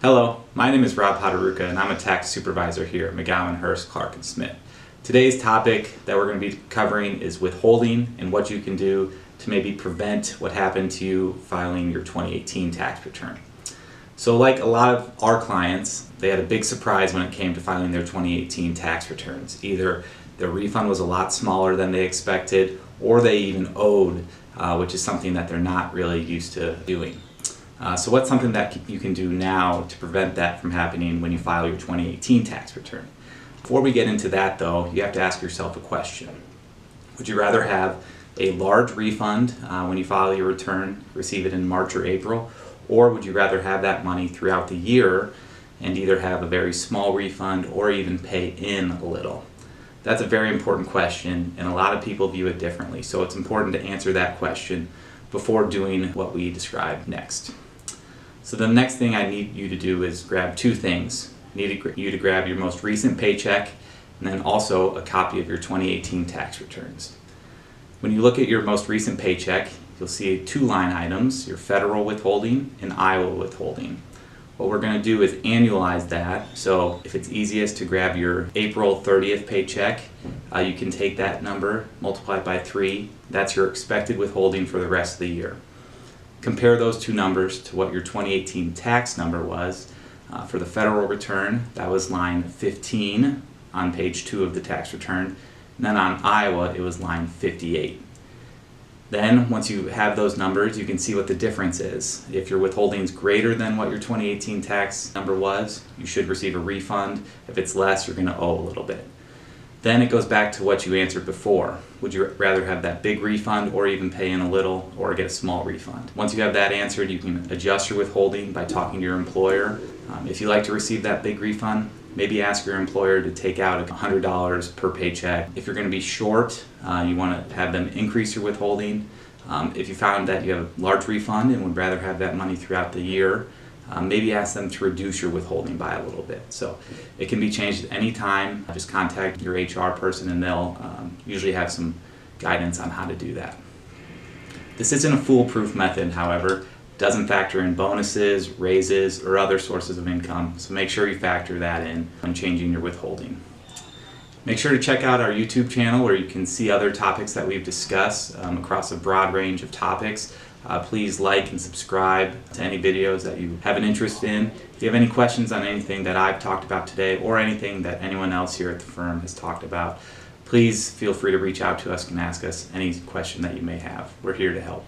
Hello, my name is Rob Poterucha and I'm a tax supervisor here at McGowan, Hurst, Clark & Smith. Today's topic that we're going to be covering is withholding and what you can do to maybe prevent what happened to you filing your 2018 tax return. So like a lot of our clients, they had a big surprise when it came to filing their 2018 tax returns. Either their refund was a lot smaller than they expected, or they even owed, which is something that they're not really used to doing. So what's something that you can do now to prevent that from happening when you file your 2018 tax return? Before we get into that though, you have to ask yourself a question. Would you rather have a large refund when you file your return, receive it in March or April, or would you rather have that money throughout the year and either have a very small refund or even pay in a little? That's a very important question, and a lot of people view it differently, so it's important to answer that question before doing what we describe next. So the next thing I need you to do is grab two things. I need you to grab your most recent paycheck and then also a copy of your 2018 tax returns. When you look at your most recent paycheck, you'll see two line items, your federal withholding and Iowa withholding. What we're going to do is annualize that. So if it's easiest to grab your April 30th paycheck, you can take that number, multiply it by 3. That's your expected withholding for the rest of the year. Compare those two numbers to what your 2018 tax number was. For the federal return, that was line 15 on page 2 of the tax return. And then on Iowa, it was line 58. Then, once you have those numbers, you can see what the difference is. If your withholding is greater than what your 2018 tax number was, you should receive a refund. If it's less, you're going to owe a little bit. Then it goes back to what you answered before. Would you rather have that big refund or even pay in a little or get a small refund? Once you have that answered, you can adjust your withholding by talking to your employer. If you like to receive that big refund, maybe ask your employer to take out $100 per paycheck. If you're going to be short, you want to have them increase your withholding. If you found that you have a large refund and would rather have that money throughout the year, maybe ask them to reduce your withholding by a little bit. So it can be changed at any time. Just contact your HR person and they'll usually have some guidance on how to do that. This isn't a foolproof method, however. It doesn't factor in bonuses, raises, or other sources of income, so make sure you factor that in when changing your withholding. Make sure to check out our YouTube channel where you can see other topics that we've discussed across a broad range of topics. Please like and subscribe to any videos that you have an interest in. If you have any questions on anything that I've talked about today or anything that anyone else here at the firm has talked about, please feel free to reach out to us and ask us any question that you may have. We're here to help.